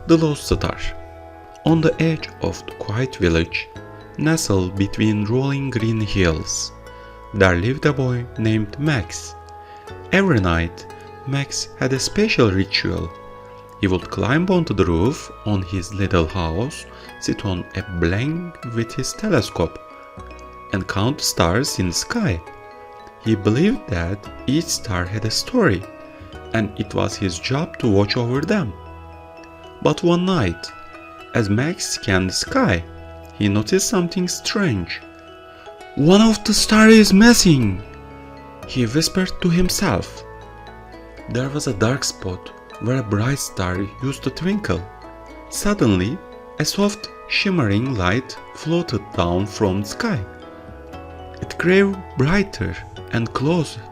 The Lost Star. On the edge of the quiet village, nestled between rolling green hills, there lived a boy named Max. Every night, Max had a special ritual. He would climb onto the roof on his little house, sit on a plank with his telescope, and count the stars in the sky. He believed that each star had a story, and it was his job to watch over them. But one night, as Max scanned the sky, he noticed something strange. "One of the stars is missing," he whispered to himself. There was a dark spot where a bright star used to twinkle. Suddenly, a soft, shimmering light floated down from the sky. It grew brighter and closer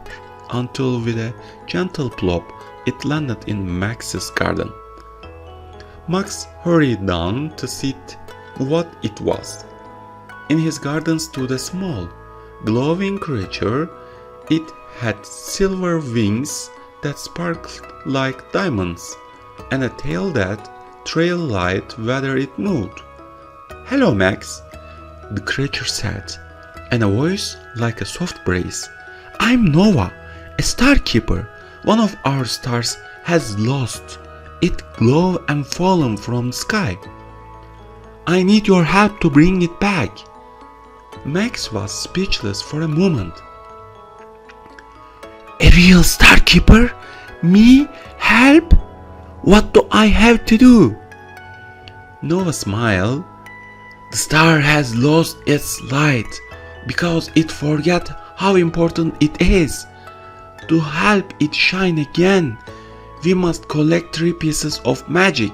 until with a gentle plop it landed in Max's garden. Max hurried down to see what it was. In his garden stood a small, glowing creature. It had silver wings that sparkled like diamonds, and a tail that trailed light whether it moved. "Hello, Max," the creature said, and a voice like a soft breeze. "I'm Nova, a star keeper. One of our stars has lost. It glowed and fallen from the sky. I need your help to bring it back." Max was speechless for a moment. "A real star keeper? Me? Help? What do I have to do?" Nova smiled. "The star has lost its light because it forgot how important it is. To help it shine again, we must collect 3 pieces of magic: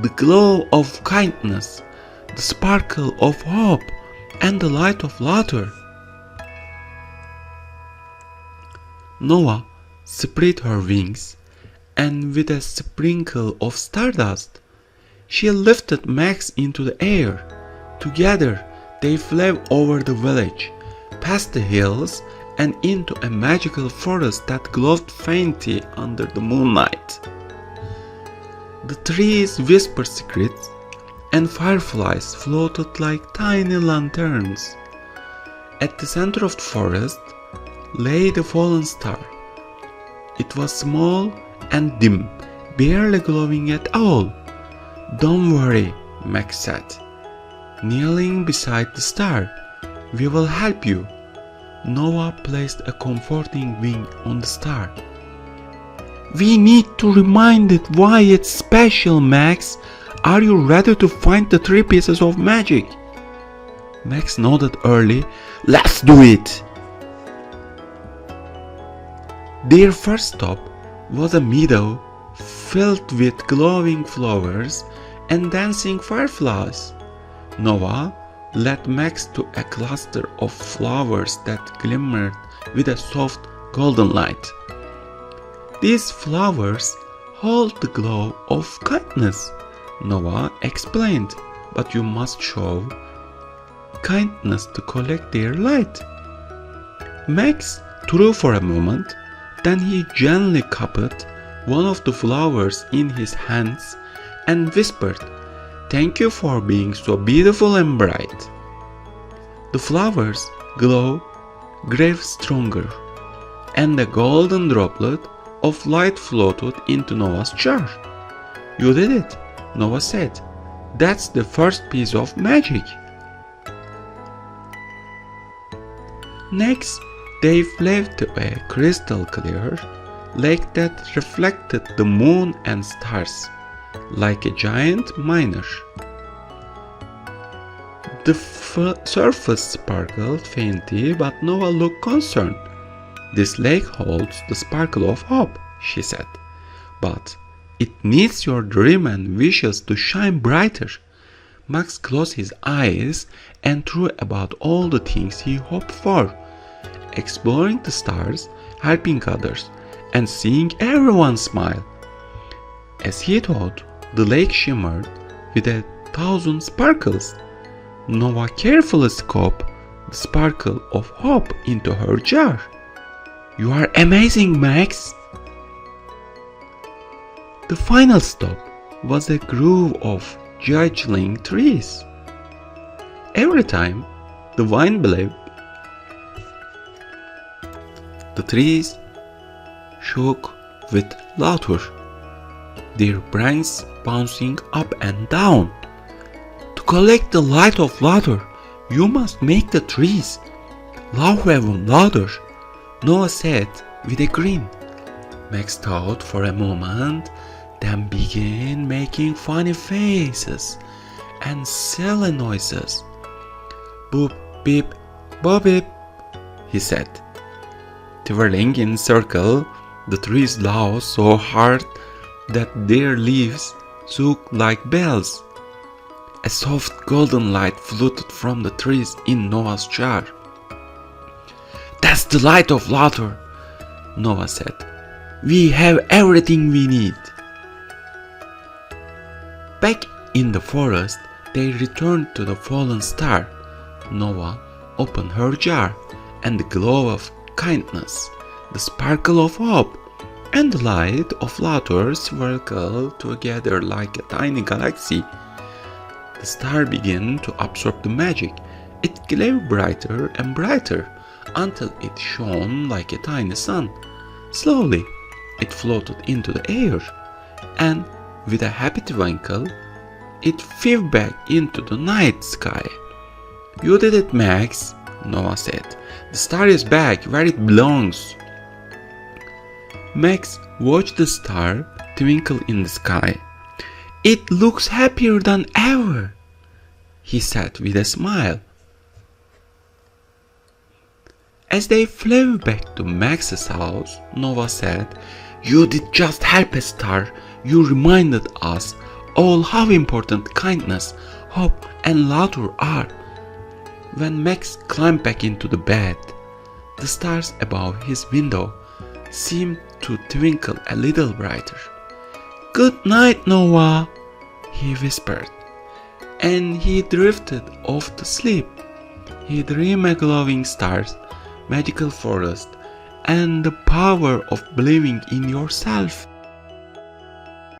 the glow of kindness, the sparkle of hope, and the light of laughter." Nova spread her wings, and with a sprinkle of stardust, she lifted Max into the air. Together, they flew over the village, past the hills, and into a magical forest that glowed faintly under the moonlight. The trees whispered secrets, and fireflies floated like tiny lanterns. At the center of the forest lay the fallen star. It was small and dim, barely glowing at all. "Don't worry," Max said, kneeling beside the star. "We will help you." Nova placed a comforting wing on the star. "We need to remind it why it's special, Max. Are you ready to find the 3 pieces of magic?" Max nodded early. "Let's do it!" Their first stop was a meadow filled with glowing flowers and dancing fireflies. Nova led Max to a cluster of flowers that glimmered with a soft golden light. "These flowers hold the glow of kindness," Nova explained, "but you must show kindness to collect their light." Max threw for a moment, then he gently cupped one of the flowers in his hands and whispered, "Thank you for being so beautiful and bright." The flowers' glow grew stronger, and a golden droplet of light floated into Nova's jar. "You did it," Nova said. "That's the first piece of magic." Next, they flew to a crystal clear lake that reflected the moon and stars like a giant mirror. The surface sparkled faintly, but Nova looked concerned. "This lake holds the sparkle of hope," she said, "but it needs your dream and wishes to shine brighter." Max closed his eyes and thought about all the things he hoped for: exploring the stars, helping others, and seeing everyone smile. As he thought, the lake shimmered with 1,000 sparkles. Nova carefully scooped the sparkle of hope into her jar. "You are amazing, Max!" The final stop was a grove of giant trees. Every time the wind blew, the trees shook with laughter, their branches bouncing up and down. To collect the light of laughter, you must make the trees laugh even louder, Noah said with a grin. Max thought for a moment, then began making funny faces and silly noises. Boop, beep, boop, beep, he said. Twirling in a circle, the trees laughed so hard that their leaves shook like bells. A soft golden light floated from the trees in Noah's jar. "That's the light of laughter," Noah said. "We have everything we need." Back in the forest, they returned to the fallen star. Noah opened her jar, and the glow of kindness, the sparkle of hope, and the light of laughter swirled together like a tiny galaxy. The star began to absorb the magic. It glowed brighter and brighter until it shone like a tiny sun. Slowly, it floated into the air, and with a happy twinkle, it flew back into the night sky. "You did it, Max," Noah said. "The star is back where it belongs." Max watched the star twinkle in the sky. "It looks happier than ever," he said with a smile. As they flew back to Max's house, Noah said, "You did just help us, star. You reminded us all how important kindness, hope, and laughter are." When Max climbed back into the bed, the stars above his window seemed to twinkle a little brighter. "Good night, Noah," he whispered, and he drifted off to sleep. He dreamed of glowing stars, magical forest, and the power of believing in yourself.